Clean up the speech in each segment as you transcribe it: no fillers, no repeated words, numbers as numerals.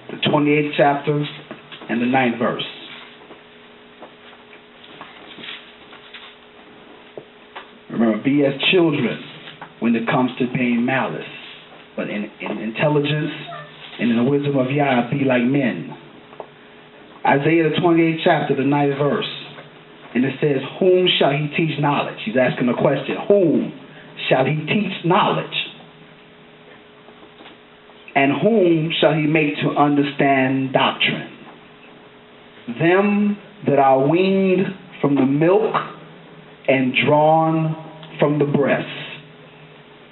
the 28th chapter, and the 9th verse. Remember, be as children when it comes to being malice, but in intelligence and in the wisdom of Yah, be like men. Isaiah, the 28th chapter, the 9th verse. And it says, whom shall he teach knowledge? He's asking a question. Whom shall he teach knowledge? And whom shall he make to understand doctrine? Them that are weaned from the milk and drawn from the breast.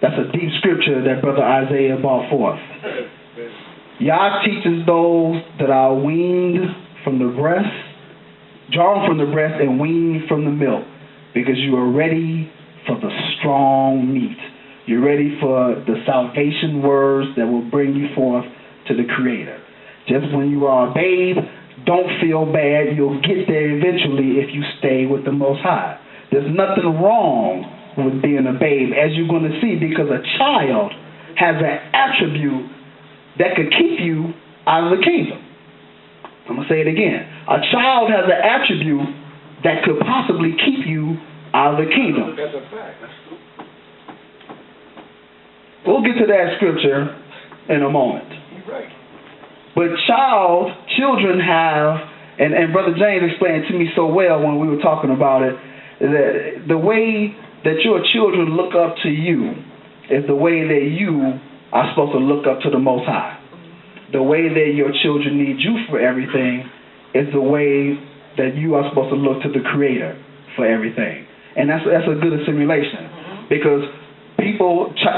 That's a deep scripture that Brother Isaiah brought forth. Yah teaches those that are weaned from the breast, drawn from the breast and weaned from the milk, because you are ready for the strong meat. You're ready for the salvation words that will bring you forth to the Creator. Just when you are a babe, don't feel bad. You'll get there eventually if you stay with the Most High. There's nothing wrong with being a babe, as you're going to see, because a child has an attribute that could keep you out of the kingdom. I'm going to say it again. A child has an attribute that could possibly keep you out of the kingdom. That's a fact. We'll get to that scripture in a moment. Right. But children have, and Brother James explained to me so well when we were talking about it, that the way that your children look up to you is the way that you are supposed to look up to the Most High. The way that your children need you for everything is the way that you are supposed to look to the Creator for everything. And that's a good assimilation, because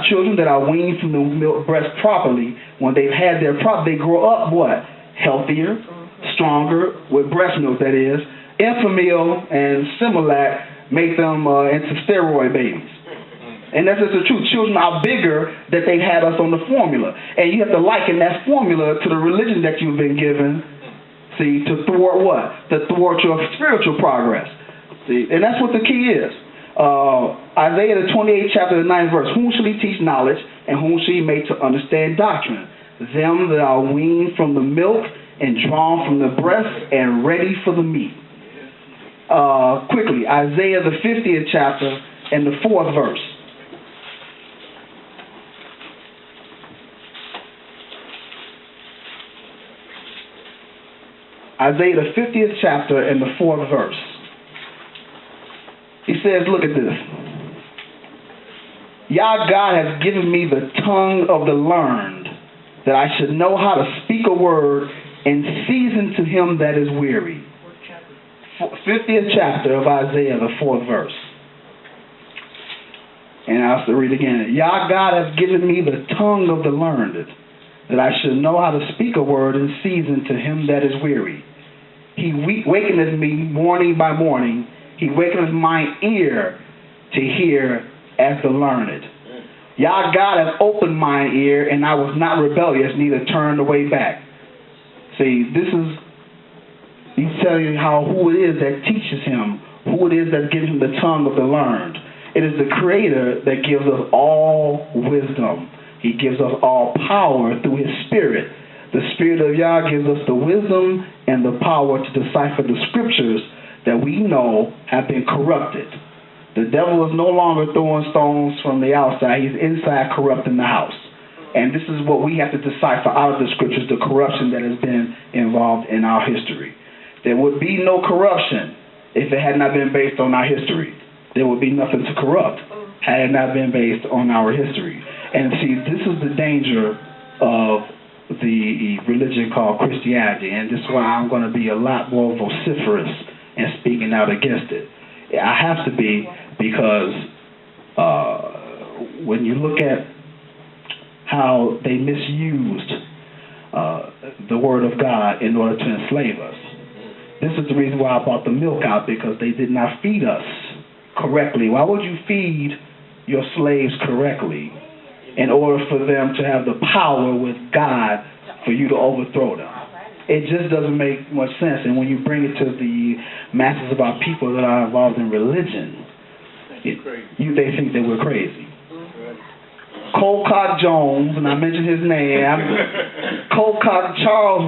children that are weaned from the milk breast properly, when they've had their they grow up what? Healthier, stronger, with breast milk, that is. Enfamil and Similac make them into steroid babies. And that's just the truth. Children are bigger that they've had us on the formula. And you have to liken that formula to the religion that you've been given, see, to thwart what? To thwart your spiritual progress. See, and that's what the key is. Isaiah, the 28th chapter, the 9th verse. Whom shall he teach knowledge, and whom shall he make to understand doctrine? Them that are weaned from the milk and drawn from the breast and ready for the meat. Quickly, Isaiah, the 50th chapter and the 4th verse. Isaiah, the 50th chapter and the 4th verse. He says, look at this. Yah God has given me the tongue of the learned, that I should know how to speak a word in season to him that is weary. 50th chapter of Isaiah, the 4th verse. And I'll have to read again. Yah God has given me the tongue of the learned, that I should know how to speak a word in season to him that is weary. He wakeneth me morning by morning. He wakeneth mine ear to hear as the learned. Yah God has opened mine ear, and I was not rebellious, neither turned away back. See, he's telling you who it is that teaches him, who it is that gives him the tongue of the learned. It is the Creator that gives us all wisdom. He gives us all power through his Spirit. The Spirit of Yah gives us the wisdom and the power to decipher the scriptures that we know have been corrupted. The devil is no longer throwing stones from the outside. He's inside corrupting the house. And this is what we have to decipher out of the scriptures, the corruption that has been involved in our history. There would be no corruption if it had not been based on our history. There would be nothing to corrupt had it not been based on our history. And see, this is the danger of the religion called Christianity, and this is why I'm going to be a lot more vociferous in speaking out against it. I have to be, because when you look at how they misused the Word of God in order to enslave us, this is the reason why I brought the milk out, because they did not feed us correctly. Why would you feed your slaves correctly in order for them to have the power with God for you to overthrow them? It just doesn't make much sense. And when you bring it to the masses of our people that are involved in religion, they think that we're crazy. Colcott Jones, and I mentioned his name.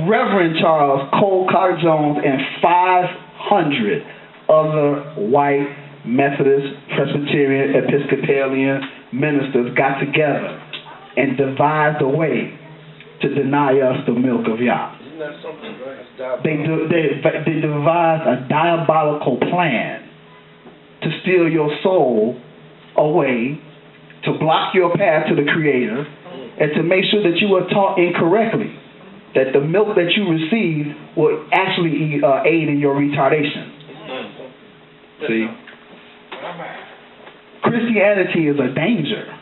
Reverend Charles Colcock Jones, and 500 other white Methodist, Presbyterian, Episcopalian ministers got together and devised a way to deny us the milk of Yah. Isn't that something? They devised a diabolical plan to steal your soul away, to block your path to the Creator, and to make sure that you are taught incorrectly, that the milk that you receive will actually aid in your retardation. See? Christianity is a danger.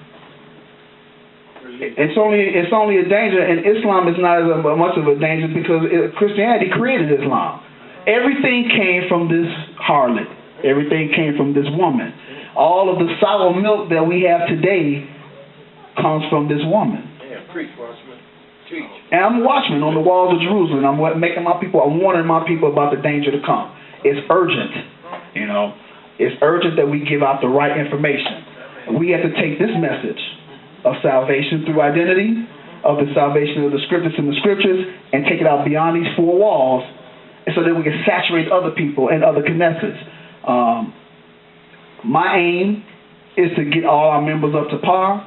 It's only a danger, and Islam is not as much of a danger because Christianity created Islam. Everything came from this harlot. Everything came from this woman. All of the sour milk that we have today comes from this woman. Yeah, preach, watchman. Teach. And I'm a watchman on the walls of Jerusalem. I'm warning my people about the danger to come. It's urgent, you know. It's urgent that we give out the right information. We have to take this message of salvation through identity, of the salvation of the scriptures and the scriptures, and take it out beyond these four walls, and so that we can saturate other people and other Knesset. My aim is to get all our members up to par,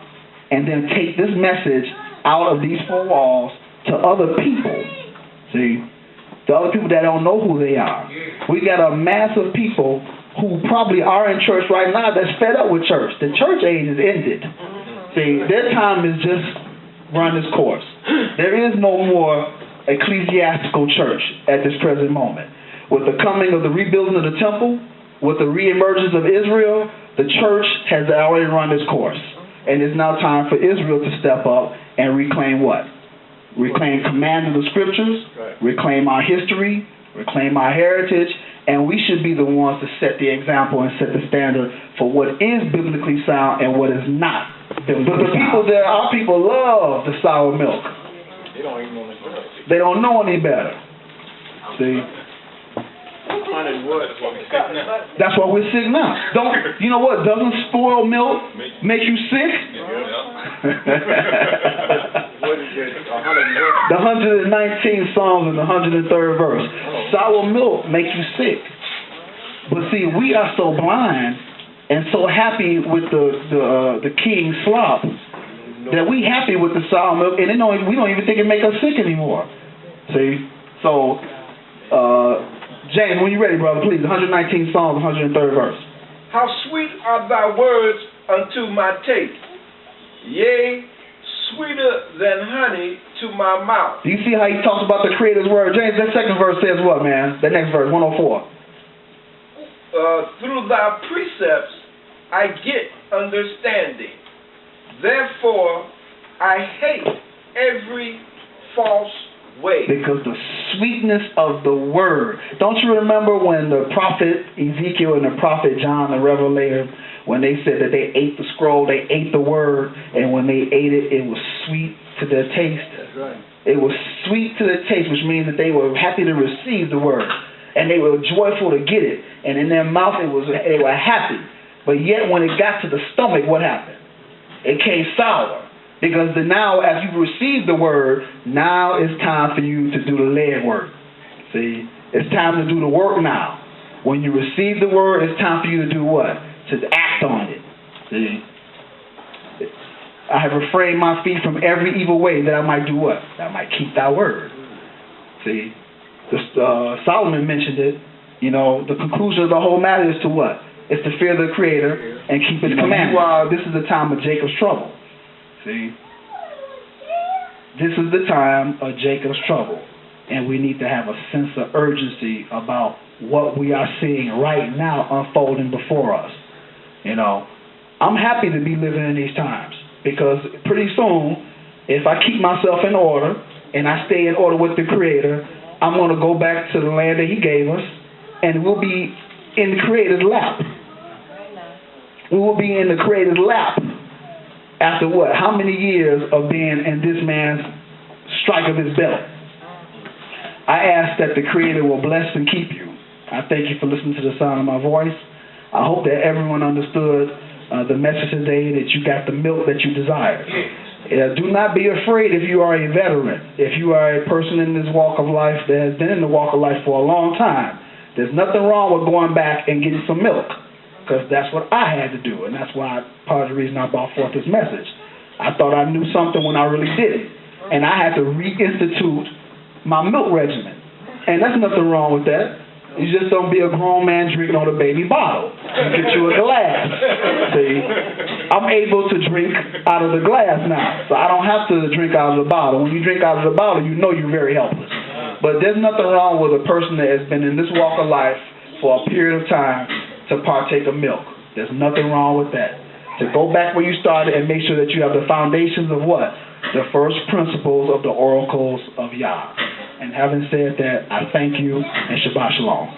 and then take this message out of these four walls to other people. See, to other people that don't know who they are. We got a mass of people who probably are in church right now that's fed up with church. The church age is ended. See, their time is just run its course. There is no more ecclesiastical church at this present moment. With the coming of the rebuilding of the temple, with the reemergence of Israel, the church has already run its course. And it's now time for Israel to step up and reclaim what? Reclaim command of the scriptures, reclaim our history, reclaim our heritage, and we should be the ones to set the example and set the standard for what is biblically sound and what is not. But the people there, our people love the sour milk. They don't even know any better. They don't know any better. See? That's why we're sick now. You know what? Doesn't spoiled milk make you sick? The 119th Psalm and the 103rd verse. Sour milk makes you sick. But see, we are so blind and so happy with the king's slop that we happy with the sour milk, and we don't even think it make us sick anymore. See? So, James, when you're ready, brother, please. 119th Psalm, 103rd verse. How sweet are thy words unto my taste, yea, sweeter than honey to my mouth. Do you see how he talks about the Creator's word? James, that second verse says what, man? That next verse, 104. Through thy precepts I get understanding. Therefore I hate every false way. Because the sweetness of the word. Don't you remember when the prophet Ezekiel and the prophet John the Revelator, when they said that they ate the scroll, they ate the word, and when they ate it, it was sweet to their taste. That's right. It was sweet to their taste, which means that they were happy to receive the word, and they were joyful to get it, and in their mouth they were happy. But yet when it got to the stomach, what happened? It came sour. Because now, as you receive the word, now it's time for you to do the leg work. See? It's time to do the work now. When you receive the word, it's time for you to do what? To act on it. See? I have refrained my feet from every evil way that I might do what? That I might keep thy word. See? Solomon mentioned it. You know, the conclusion of the whole matter is to what? It's to fear the Creator and keep His commandments. This is the time of Jacob's trouble. See? This is the time of Jacob's trouble. And we need to have a sense of urgency about what we are seeing right now unfolding before us. You know, I'm happy to be living in these times because pretty soon, if I keep myself in order and I stay in order with the Creator, I'm going to go back to the land that He gave us, and we'll be in the Creator's lap. We will be in the Creator's lap. After what? How many years of being in this man's strike of his belt? I ask that the Creator will bless and keep you. I thank you for listening to the sound of my voice. I hope that everyone understood the message today, that you got the milk that you desired. Do not be afraid if you are a veteran. If you are a person in this walk of life that has been in the walk of life for a long time, there's nothing wrong with going back and getting some milk, because that's what I had to do, and that's why part of the reason I brought forth this message. I thought I knew something when I really didn't, and I had to reinstitute my milk regimen, and there's nothing wrong with that. You just don't be a grown man drinking on a baby bottle. You get you a glass. See, I'm able to drink out of the glass now, so I don't have to drink out of the bottle. When you drink out of the bottle, you know you're very helpless. But there's nothing wrong with a person that has been in this walk of life for a period of time to partake of milk. There's nothing wrong with that. To go back where you started and make sure that you have the foundations of what? The first principles of the oracles of Yah. And having said that, I thank you and Shabbat Shalom.